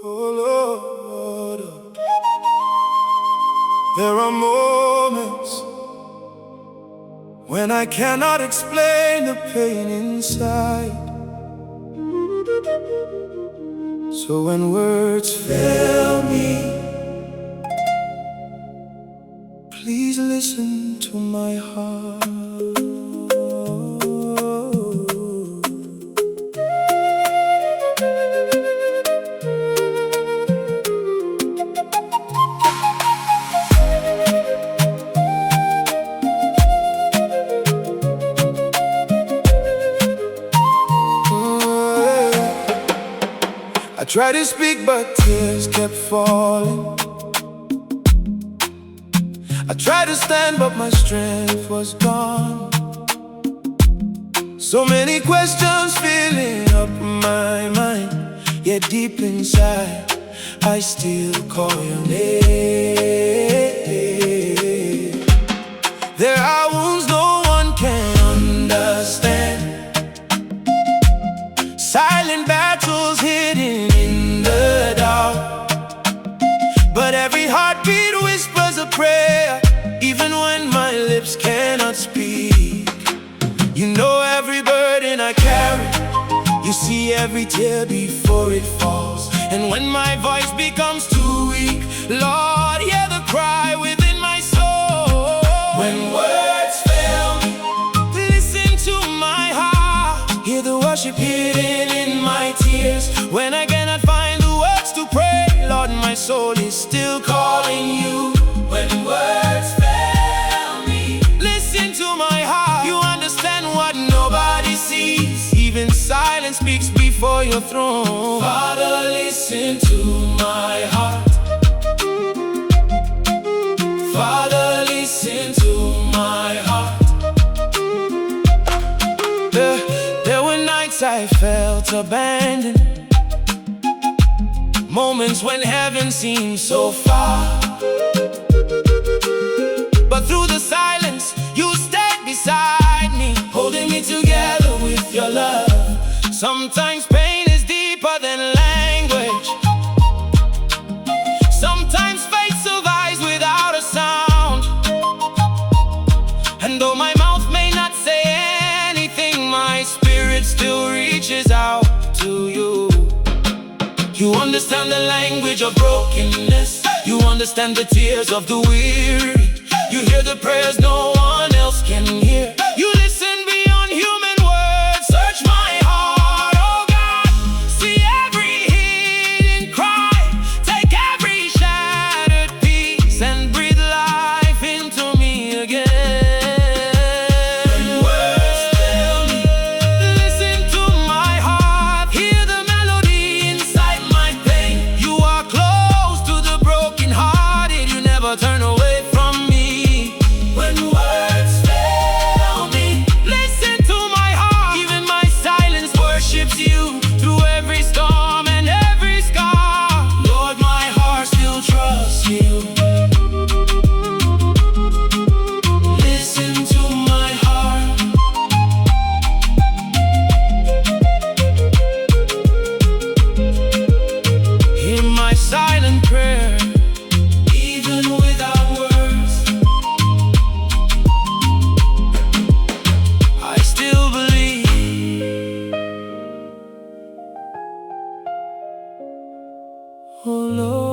Oh Lord, there are moments when I cannot explain the pain inside. So when words fail me, please listen to my heart. I tried to speak but tears kept falling. I tried to stand but my strength was gone. So many questions filling up my mind, yet deep inside I still call your name. There are wounds no one can understand, silent battles hidden in the dark. But every heartbeat whispers a prayer, even when my lips cannot speak. You know every burden I carry, you see every tear before it falls. And when my voice becomes too weak, Lord, hear the cry within my soul. When words fail me, listen to my heart. Hear the worship hidden in my tears. When I cannot find the words to pray, Lord, my soul is still calling you. When words fail me, listen to my heart. You understand what nobody sees, even silence speaks before your throne. Father, listen to my heart. Father, listen to my heart. There were nights I felt abandoned, moments when heaven seemed so far. But through the silence, you stayed beside me, holding me together with your love. Sometimes pain is deeper than language. Sometimes faith survives without a sound. And though my mouth may not say anything, my spirit still reaches out to you. You understand the language of brokenness, you understand the tears of the weary. You hear the prayers no one else can hear. You listen beyond human words. Search my heart, oh God. See every hidden cry. Take every shattered piece and breathe life into me again. When words fail me, listen to my heart. Hear the melody inside my pain. You are close to the brokenhearted. You never turn away from me. When words fail me, listen to my heart. Even my silence worships you through every storm and every scar. Lord, my heart still trusts you. Listen to my heart. Hear my silent prayer, even without words. I still believe. Oh Lord.